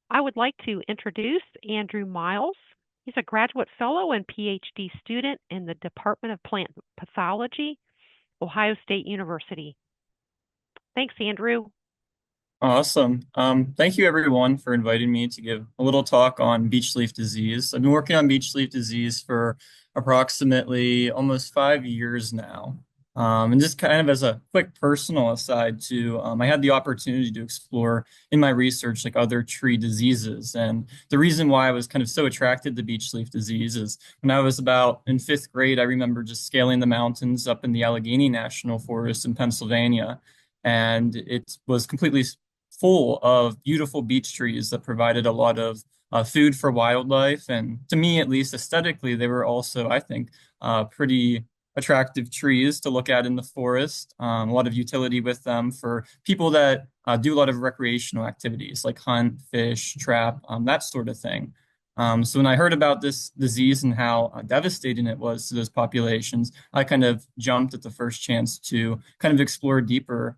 I would like to introduce Andrew Miles. He's a graduate fellow and PhD student in the Department of Plant Pathology, Ohio State University. Thanks, Andrew. Awesome. Thank you everyone for inviting me to give a little talk on beech leaf disease. I've been working on beech leaf disease for approximately almost 5 years now. And just kind of as a quick personal aside too, I had the opportunity to explore in my research like other tree diseases. And the reason why I was kind of so attracted to beech leaf disease is when I was about in fifth grade, I remember just scaling the mountains up in the Allegheny National Forest in Pennsylvania. And it was completely full of beautiful beech trees that provided a lot of food for wildlife. And to me, at least aesthetically, they were also, I think, pretty attractive trees to look at in the forest. A lot of utility with them for people that do a lot of recreational activities like hunt, fish, trap, that sort of thing. So when I heard about this disease and how devastating it was to those populations, I kind of jumped at the first chance to kind of explore deeper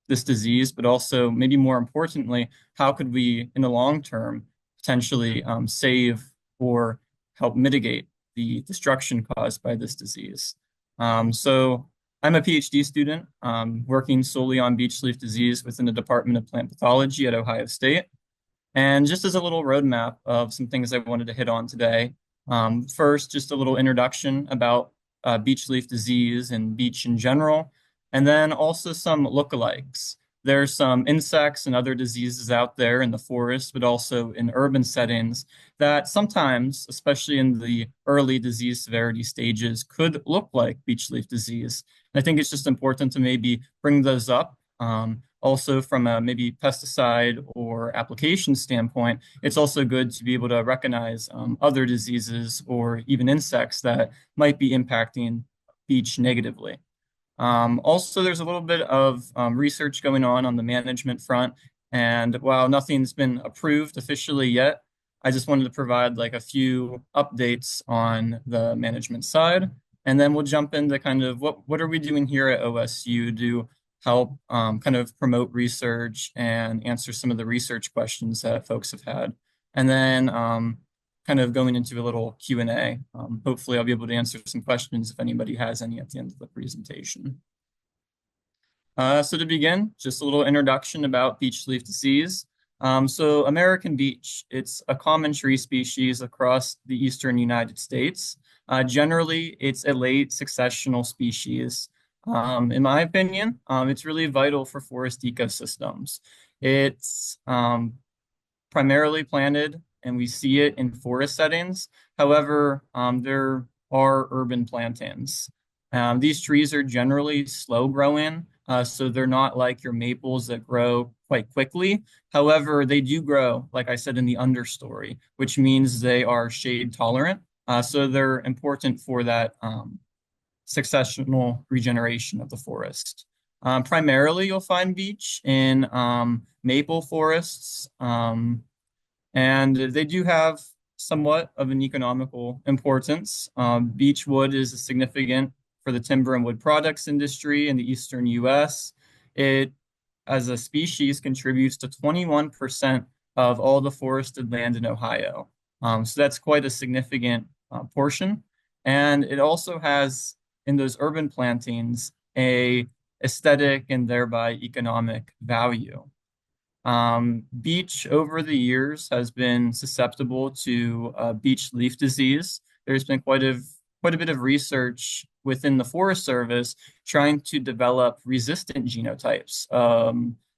this disease, but also maybe more importantly, how could we in the long term potentially save or help mitigate the destruction caused by this disease? So I'm a PhD student working solely on beech leaf disease within the Department of Plant Pathology at Ohio State. And just as a little roadmap of some things I wanted to hit on today, first, just a little introduction about beech leaf disease and beech in general, and then also some lookalikes. There's some insects and other diseases out there in the forest, but also in urban settings that sometimes, especially in the early disease severity stages, could look like beech leaf disease. And I think it's just important to maybe bring those up. Also, from a maybe pesticide or application standpoint, it's also good to be able to recognize other diseases or even insects that might be impacting beech negatively. Also, there's a little bit of research going on the management front. And while nothing's been approved officially yet, I just wanted to provide like a few updates on the management side. And then we'll jump into kind of what are we doing here at OSU to help kind of promote research and answer some of the research questions that folks have had. And then kind of going into a little Q&A. Hopefully I'll be able to answer some questions if anybody has any at the end of the presentation. So to begin, just a little introduction about beech leaf disease. So American beech, it's a common tree species across the eastern United States. Generally, it's a late successional species. In my opinion, it's really vital for forest ecosystems. It's primarily planted and we see it in forest settings. However, there are urban plantings. These trees are generally slow growing, so they're not like your maples that grow quite quickly. However, they do grow, like I said, in the understory, which means they are shade tolerant. So they're important for that successional regeneration of the forest. Primarily, you'll find beech in maple forests, and they do have somewhat of an economical importance. Beech wood is significant for the timber and wood products industry in the eastern U.S. It, as a species, contributes to 21% of all the forested land in Ohio. So that's quite a significant portion. And it also has, in those urban plantings, a aesthetic and thereby economic value. Beech over the years has been susceptible to beech leaf disease. There's been quite a bit of research within the Forest Service trying to develop resistant genotypes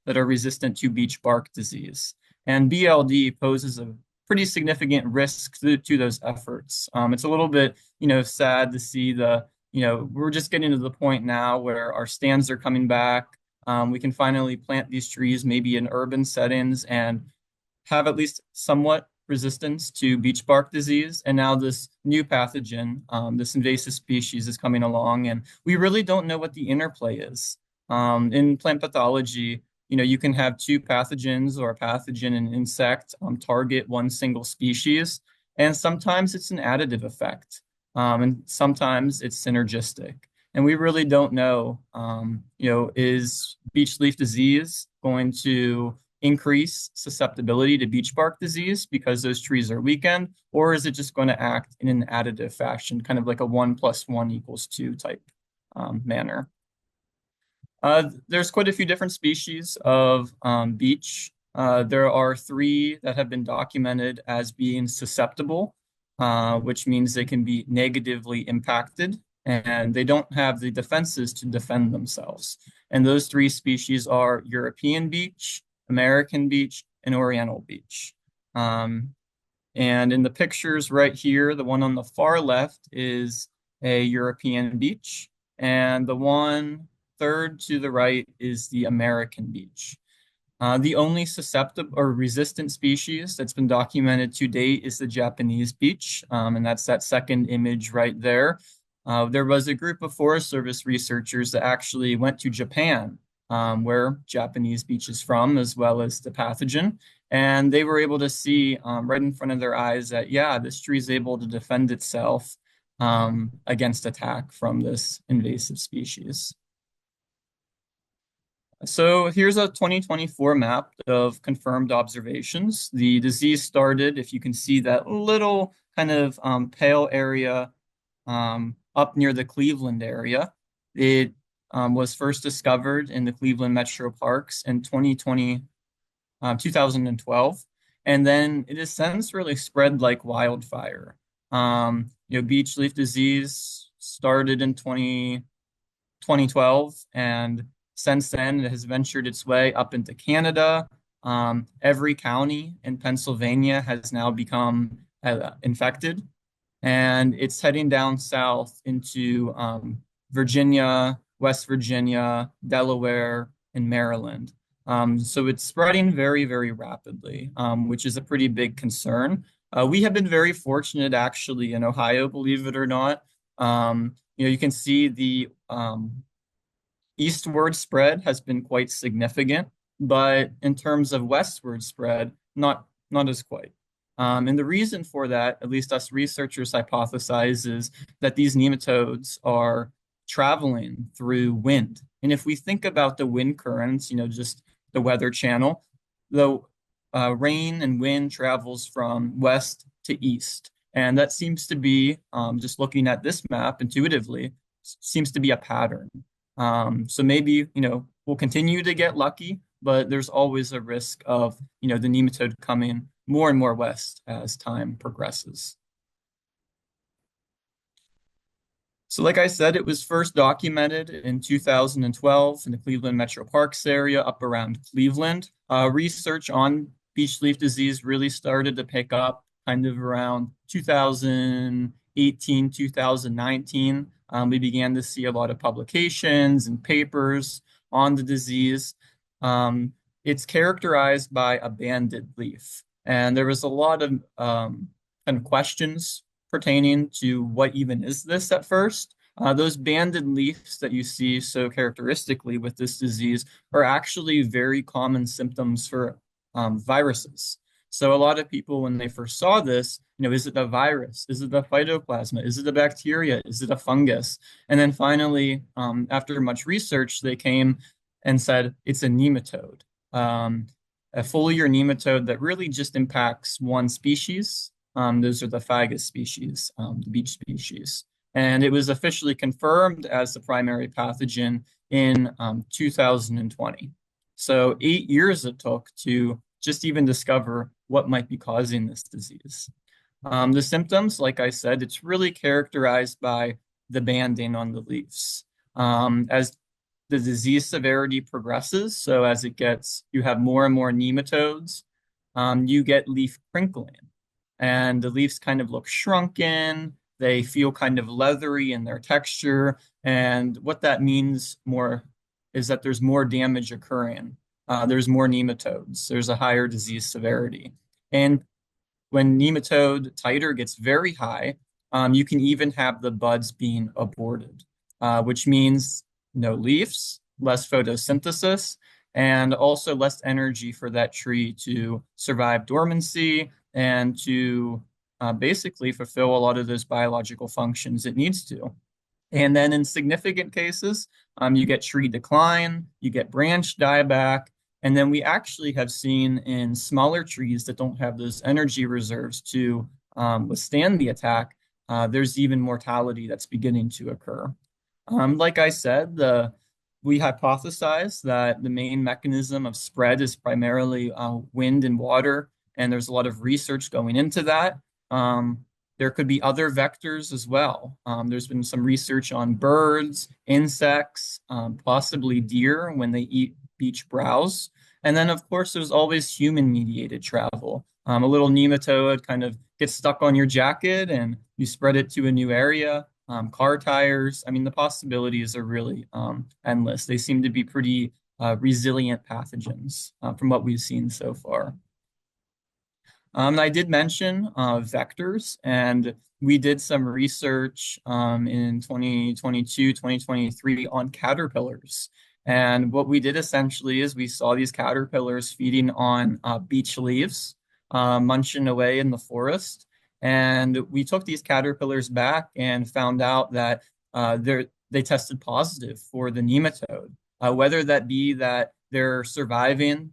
that are resistant to beech bark disease. And BLD poses a pretty significant risk to those efforts. It's a little bit, sad to see we're just getting to the point now where our stands are coming back. We can finally plant these trees maybe in urban settings and have at least somewhat resistance to beech bark disease. And now this new pathogen, this invasive species is coming along, and we really don't know what the interplay is. In plant pathology, you can have two pathogens or a pathogen and insect target one single species, and sometimes it's an additive effect, and sometimes it's synergistic. And we really don't know, is beech leaf disease going to increase susceptibility to beech bark disease because those trees are weakened, or is it just going to act in an additive fashion, kind of like a 1 + 1 = 2 type manner? There's quite a few different species of beech. There are 3 that have been documented as being susceptible, which means they can be negatively impacted and they don't have the defenses to defend themselves. And those 3 species are European beech, American beech, and Oriental beech. And in the pictures right here, the one on the far left is a European beech, and the one third to the right is the American beech. The only susceptible or resistant species that's been documented to date is the Japanese beech, and that's that second image right there. There was a group of Forest Service researchers that actually went to Japan, where Japanese beech is from, as well as the pathogen. And they were able to see right in front of their eyes that, yeah, this tree is able to defend itself against attack from this invasive species. So here's a 2024 map of confirmed observations. The disease started, if you can see that little kind of pale area up near the Cleveland area. It was first discovered in the Cleveland Metro Parks in 2012. And then it has since really spread like wildfire. Beech leaf disease started in 2012, and since then it has ventured its way up into Canada. Every county in Pennsylvania has now become infected, and it's heading down south into Virginia, West Virginia, Delaware, and Maryland. So it's spreading very, very rapidly, which is a pretty big concern. We have been very fortunate, actually, in Ohio, believe it or not. You can see the eastward spread has been quite significant, but in terms of westward spread, not as quite. And the reason for that, at least us researchers hypothesize, is that these nematodes are traveling through wind. And if we think about the wind currents, just the weather channel, the rain and wind travels from west to east. And that seems to be, just looking at this map intuitively, seems to be a pattern. So maybe, we'll continue to get lucky, but there's always a risk of, the nematode coming more and more west as time progresses. So like I said, it was first documented in 2012 in the Cleveland Metro Parks area up around Cleveland. Research on beech leaf disease really started to pick up kind of around 2018, 2019. We began to see a lot of publications and papers on the disease. It's characterized by a banded leaf. And there was a lot of kind of questions pertaining to what even is this at first. Those banded leaves that you see so characteristically with this disease are actually very common symptoms for viruses. So a lot of people, when they first saw this, is it a virus? Is it a phytoplasma? Is it a bacteria? Is it a fungus? And then finally, after much research, they came and said it's a nematode. A foliar nematode that really just impacts one species. Those are the Fagus species, the beech species. And it was officially confirmed as the primary pathogen in 2020. So 8 years it took to just even discover what might be causing this disease. The symptoms, like I said, it's really characterized by the banding on the leaves. As the disease severity progresses, so as you have more and more nematodes, you get leaf crinkling. And the leaves kind of look shrunken. They feel kind of leathery in their texture. And what that means more is that there's more damage occurring. There's more nematodes. There's a higher disease severity. And when nematode titer gets very high, you can even have the buds being aborted, which means no leaves, less photosynthesis, and also less energy for that tree to survive dormancy and to basically fulfill a lot of those biological functions it needs to. And then in significant cases, you get tree decline, you get branch dieback, And then we actually have seen in smaller trees that don't have those energy reserves to withstand the attack, there's even mortality that's beginning to occur. Like I said, we hypothesize that the main mechanism of spread is primarily wind and water, and there's a lot of research going into that. There could be other vectors as well. There's been some research on birds, insects, possibly deer when they eat beech browse. And then, of course, there's always human-mediated travel. A little nematode kind of gets stuck on your jacket and you spread it to a new area. Car tires. I mean, the possibilities are really endless. They seem to be pretty resilient pathogens from what we've seen so far. I did mention vectors, and we did some research in 2022, 2023 on caterpillars. And what we did essentially is we saw these caterpillars feeding on beech leaves, munching away in the forest. And we took these caterpillars back and found out that they tested positive for the nematode, whether that be that they're surviving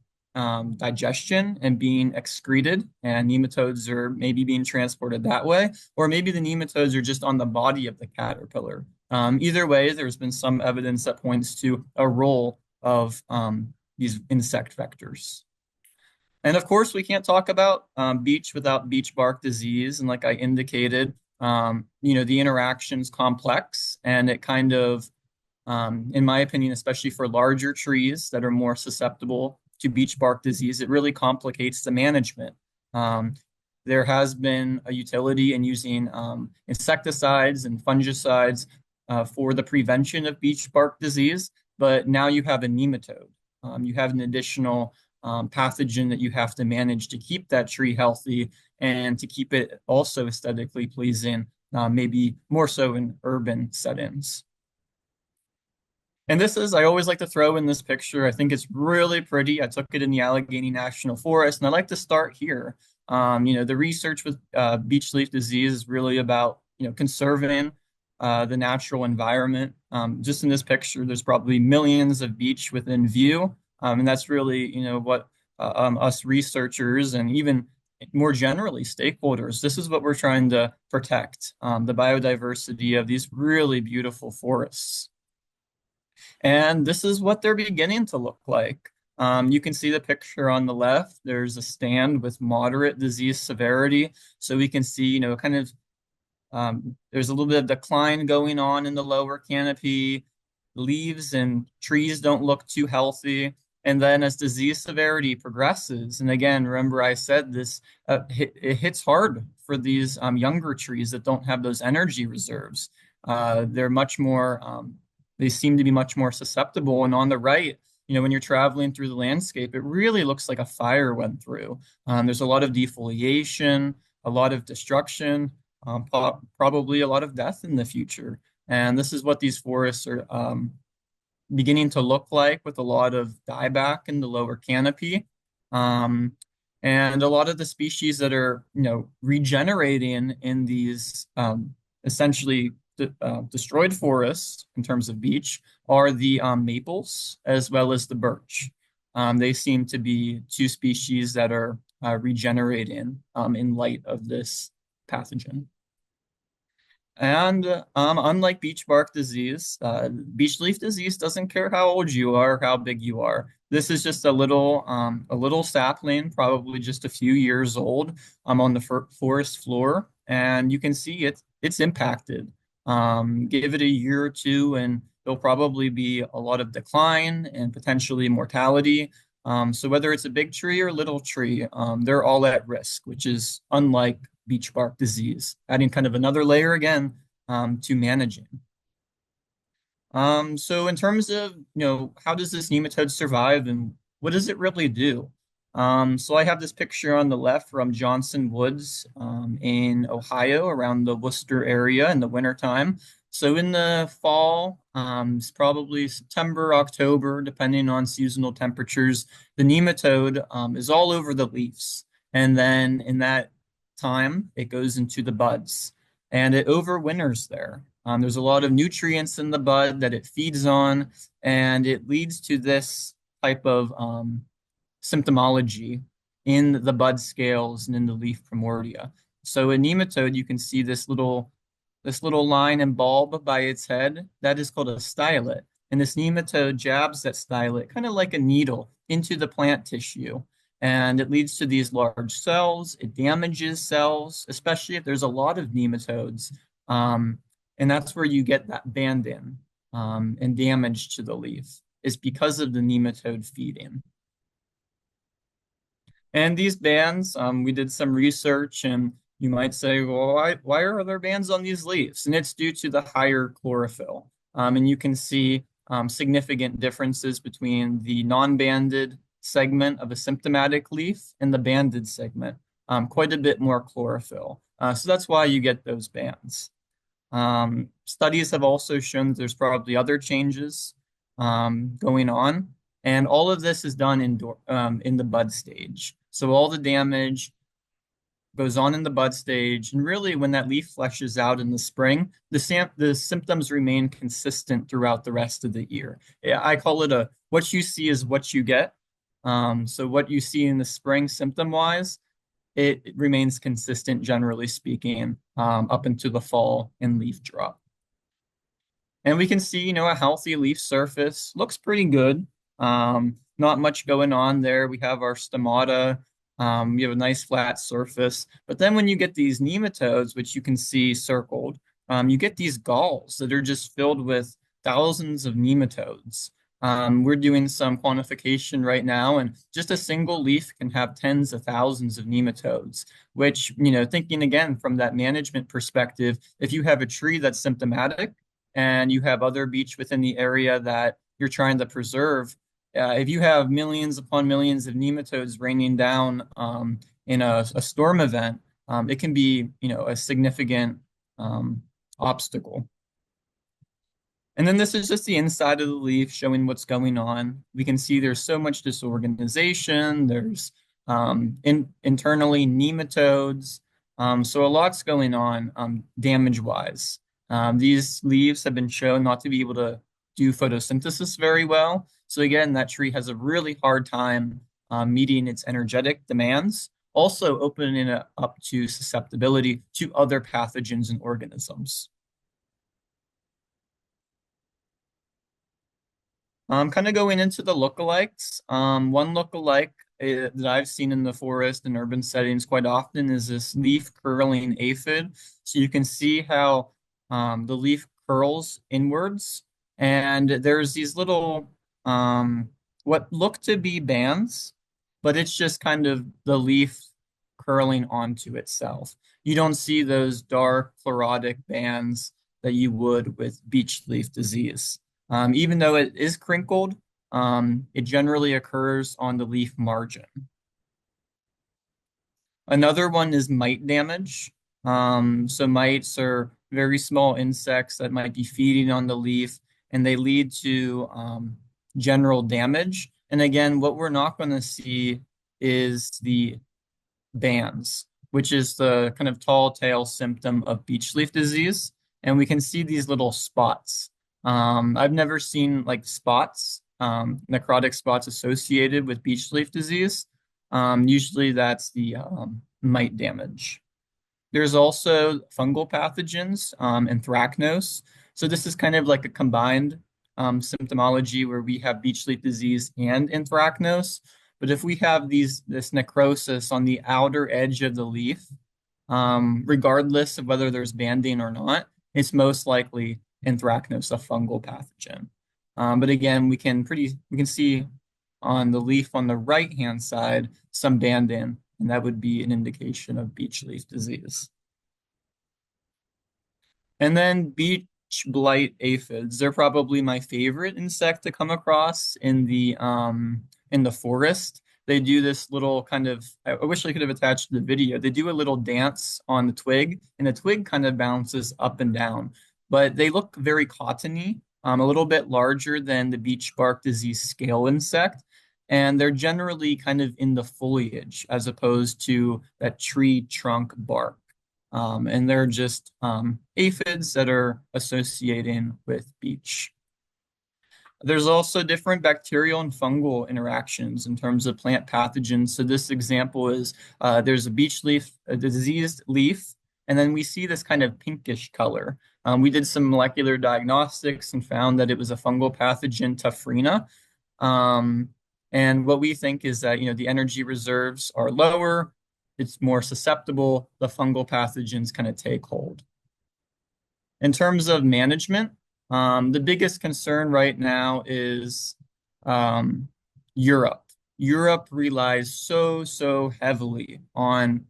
digestion and being excreted, and nematodes are maybe being transported that way, or maybe the nematodes are just on the body of the caterpillar. Either way, there's been some evidence that points to a role of these insect vectors. And of course, we can't talk about beech without beech bark disease. And like I indicated, the interaction's complex, and it kind of, in my opinion, especially for larger trees that are more susceptible to beech bark disease, it really complicates the management. Um, there has been a utility in using insecticides and fungicides for the prevention of beech bark disease, but now you have a nematode. You have an additional pathogen that you have to manage to keep that tree healthy and to keep it also aesthetically pleasing, maybe more so in urban settings. And I always like to throw in this picture. I think it's really pretty. I took it in the Allegheny National Forest, and I like to start here. The research with beech leaf disease is really about, conserving the natural environment. Just in this picture, there's probably millions of beech within view. And that's really, what us researchers and even more generally stakeholders, this is what we're trying to protect, the biodiversity of these really beautiful forests. And this is what they're beginning to look like. You can see the picture on the left. There's a stand with moderate disease severity. So we can see, kind of there's a little bit of decline going on in the lower canopy. Leaves and trees don't look too healthy. And then as disease severity progresses, and again, remember I said this, it hits hard for these younger trees that don't have those energy reserves. They're much more, they seem to be much more susceptible. And on the right, when you're traveling through the landscape, it really looks like a fire went through. There's a lot of defoliation, a lot of destruction, probably a lot of death in the future. And this is what these forests are beginning to look like, with a lot of dieback in the lower canopy. And a lot of the species that are, regenerating in these essentially destroyed forests in terms of beech are the maples as well as the birch. They seem to be two species that are regenerating in light of this pathogen. And unlike beech bark disease, beech leaf disease doesn't care how old you are, or how big you are. This is just a little sapling, probably just a few years old, on the forest floor, and you can see it's impacted. Give it a year or two, and there'll probably be a lot of decline and potentially mortality. So whether it's a big tree or little tree, they're all at risk, which is unlike beech bark disease, adding kind of another layer again to managing. So in terms of, how does this nematode survive and what does it really do? So I have this picture on the left from Johnson Woods in Ohio, around the Worcester area in the wintertime. So in the fall, it's probably September, October, depending on seasonal temperatures, the nematode is all over the leaves. And then in that time, it goes into the buds and it overwinters there. There's a lot of nutrients in the bud that it feeds on, and it leads to this type of symptomology in the bud scales and in the leaf primordia. So a nematode, you can see this little line and bulb by its head. That is called a stylet. And this nematode jabs that stylet kind of like a needle into the plant tissue. And it leads to these large cells. It damages cells, especially if there's a lot of nematodes. Um, and that's where you get that banding and damage to the leaf, is because of the nematode feeding. And these bands, we did some research, and you might say, well, why are there bands on these leaves? And it's due to the higher chlorophyll. And you can see significant differences between the non-banded segment of a symptomatic leaf and the banded segment, quite a bit more chlorophyll. So that's why you get those bands. Studies have also shown that there's probably other changes going on, and all of this is done in the bud stage. So all the damage goes on in the bud stage, and really when that leaf fleshes out in the spring, the symptoms remain consistent throughout the rest of the year. Yeah, I call it a what you see is what you get. So what you see in the spring symptom-wise, it remains consistent, generally speaking, up into the fall and leaf drop. And we can see, a healthy leaf surface looks pretty good. Not much going on there. We have our stomata. We have a nice flat surface. But then when you get these nematodes, which you can see circled, you get these galls that are just filled with thousands of nematodes. We're doing some quantification right now, and just a single leaf can have tens of thousands of nematodes, which, thinking again from that management perspective, if you have a tree that's symptomatic, and you have other beech within the area that you're trying to preserve, if you have millions upon millions of nematodes raining down in a storm event, it can be, a significant obstacle. And then this is just the inside of the leaf showing what's going on. We can see there's so much disorganization. There's internally nematodes. So a lot's going on damage-wise. These leaves have been shown not to be able to do photosynthesis very well. So again, that tree has a really hard time meeting its energetic demands, also opening it up to susceptibility to other pathogens and organisms. Kind of going into the lookalikes. One lookalike that I've seen in the forest and urban settings quite often is this leaf curling aphid. So you can see how the leaf curls inwards, and there's these little what look to be bands, but it's just kind of the leaf curling onto itself. You don't see those dark chlorotic bands that you would with beech leaf disease. Even though it is crinkled, it generally occurs on the leaf margin. Another one is mite damage. So mites are very small insects that might be feeding on the leaf, and they lead to general damage. And again, what we're not going to see is the bands, which is the kind of tall tale symptom of beech leaf disease. And we can see these little spots. I've never seen like spots, necrotic spots associated with beech leaf disease. Usually that's the mite damage. There's also fungal pathogens, anthracnose. So this is kind of like a combined symptomology where we have beech leaf disease and anthracnose. But if we have this necrosis on the outer edge of the leaf, regardless of whether there's banding or not, it's most likely anthracnose, a fungal pathogen. But again, we can see on the leaf on the right-hand side some banding, and that would be an indication of beech leaf disease. And then beech blight aphids. They're probably my favorite insect to come across in the forest. They do this little kind of, I wish I could have attached the video. They do a little dance on the twig, and the twig kind of bounces up and down. But they look very cottony, a little bit larger than the beech bark disease scale insect. And they're generally kind of in the foliage as opposed to that tree trunk bark. And they're just aphids that are associating with beech. There's also different bacterial and fungal interactions in terms of plant pathogens. So this example is there's a beech leaf, a diseased leaf, and then we see this kind of pinkish color. We did some molecular diagnostics and found that it was a fungal pathogen, Tafrina. Um, and what we think is that, the energy reserves are lower, it's more susceptible, the fungal pathogens kind of take hold. In terms of management, the biggest concern right now is um, Europe. Europe relies so heavily on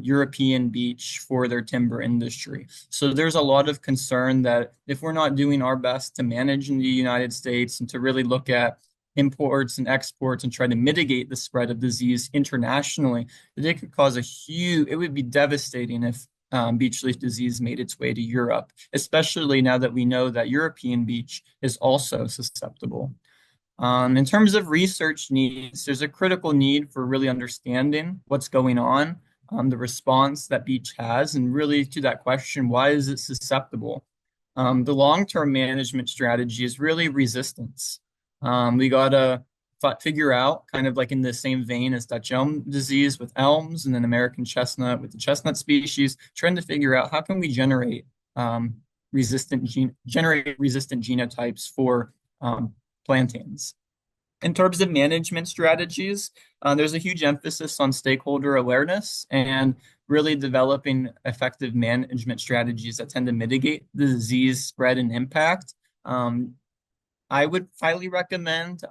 European beech for their timber industry. So there's a lot of concern that if we're not doing our best to manage in the United States and to really look at imports and exports and try to mitigate the spread of disease internationally, that it could cause it would be devastating if beech leaf disease made its way to Europe, especially now that we know that European beech is also susceptible. In terms of research needs, there's a critical need for really understanding what's going on, the response that beech has, and really to that question, why is it susceptible? The long-term management strategy is really resistance. We got to figure out, kind of like in the same vein as Dutch elm disease with elms and then American chestnut with the chestnut species, trying to figure out how can we generate generate resistant genotypes for plantains. In terms of management strategies, there's a huge emphasis on stakeholder awareness and really developing effective management strategies that tend to mitigate the disease spread and impact. I would highly recommend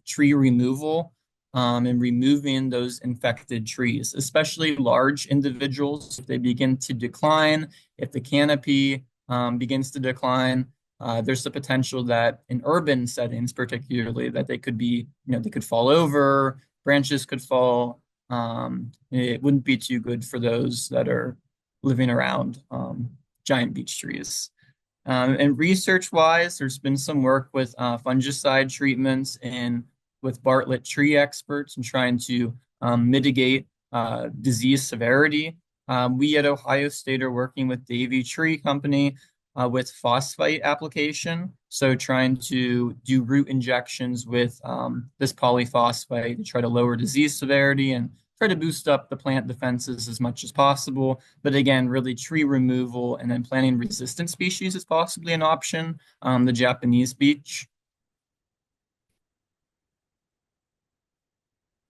tree removal and removing those infected trees, especially large individuals. If they begin to decline, if the canopy begins to decline, there's the potential that in urban settings, particularly, that they could be, they could fall over, branches could fall. It wouldn't be too good for those that are living around giant beech trees. And research-wise, there's been some work with fungicide treatments and with Bartlett tree experts and trying to mitigate disease severity. We at Ohio State are working with Davy Tree Company with phosphite application. So trying to do root injections with this polyphosphate to try to lower disease severity and try to boost up the plant defenses as much as possible. But again, really tree removal and then planting resistant species is possibly an option. The Japanese beech.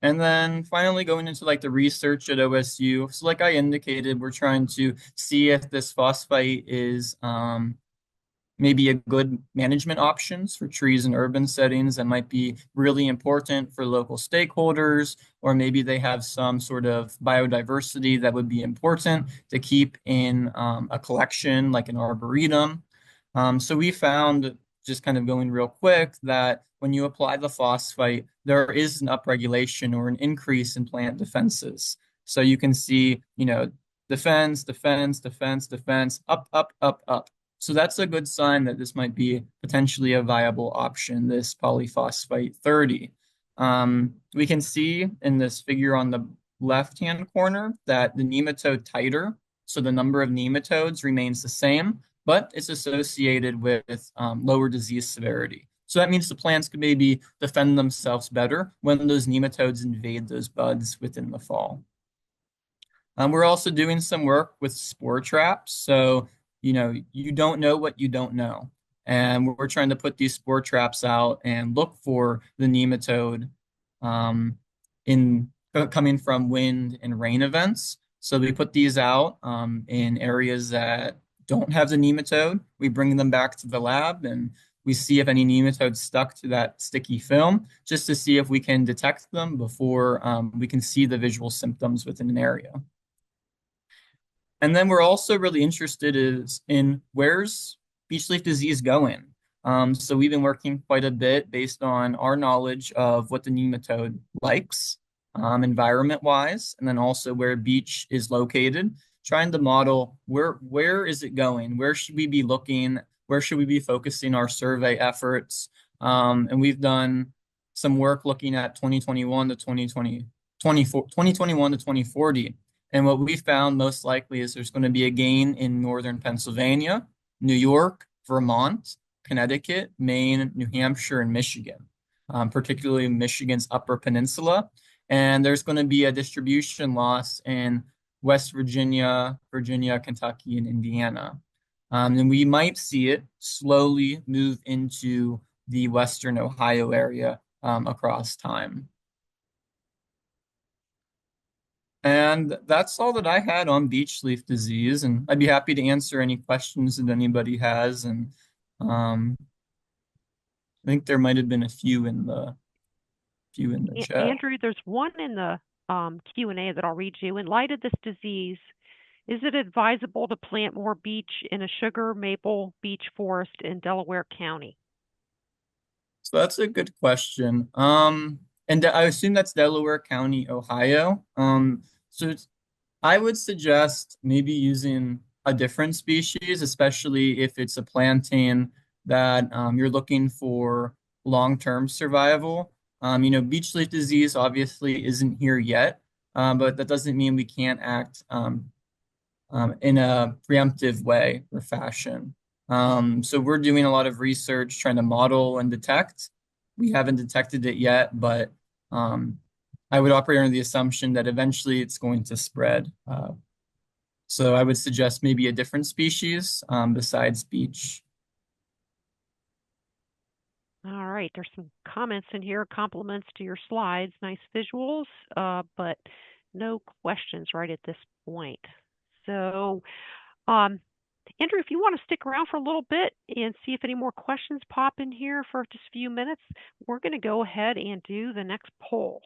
And then finally going into like the research at OSU. So like I indicated, we're trying to see if this phosphite is maybe a good management options for trees in urban settings that might be really important for local stakeholders, or maybe they have some sort of biodiversity that would be important to keep in a collection like an arboretum. So we found, just kind of going real quick, that when you apply the phosphite, there is an upregulation or an increase in plant defenses. So you can see, defense, defense, defense, defense, up, up, up, up. So that's a good sign that this might be potentially a viable option, this polyphosphite 30. We can see in this figure on the left-hand corner that the nematode titer, so the number of nematodes remains the same, but it's associated with lower disease severity. So that means the plants could maybe defend themselves better when those nematodes invade those buds within the fall. We're also doing some work with spore traps. So, you don't know what you don't know. And we're trying to put these spore traps out and look for the nematode coming from wind and rain events. So we put these out in areas that don't have the nematode. We bring them back to the lab and we see if any nematodes stuck to that sticky film, just to see if we can detect them before we can see the visual symptoms within an area. And then we're also really interested in where's beech leaf disease going. So we've been working quite a bit based on our knowledge of what the nematode likes environment-wise, and then also where beech is located, trying to model where is it going? Where should we be looking? Where should we be focusing our survey efforts? And we've done some work looking at 2021 to 2021 to 2040. And what we found most likely is there's going to be a gain in northern Pennsylvania, New York, Vermont, Connecticut, Maine, New Hampshire, and Michigan, particularly Michigan's Upper Peninsula. And there's going to be a distribution loss in West Virginia, Virginia, Kentucky, and Indiana. And we might see it slowly move into the Western Ohio area across time. And that's all that I had on beech leaf disease, and I'd be happy to answer any questions that anybody has. And I think there might have been a few in the chat. Andrew, there's one in the Q&A that I'll read you. In light of this disease, is it advisable to plant more beech in a sugar maple beech forest in Delaware County? So that's a good question. And I assume that's Delaware County, Ohio. I would suggest maybe using a different species, especially if it's a plantain that you're looking for long-term survival. Beech leaf disease obviously isn't here yet, but that doesn't mean we can't act in a preemptive way or fashion. So we're doing a lot of research trying to model and detect. We haven't detected it yet, but I would operate under the assumption that eventually it's going to spread. So I would suggest maybe a different species besides beech. All right, there's some comments in here, compliments to your slides, nice visuals, but no questions right at this point. So, Andrew, if you want to stick around for a little bit and see if any more questions pop in here for just a few minutes, we're going to go ahead and do the next poll.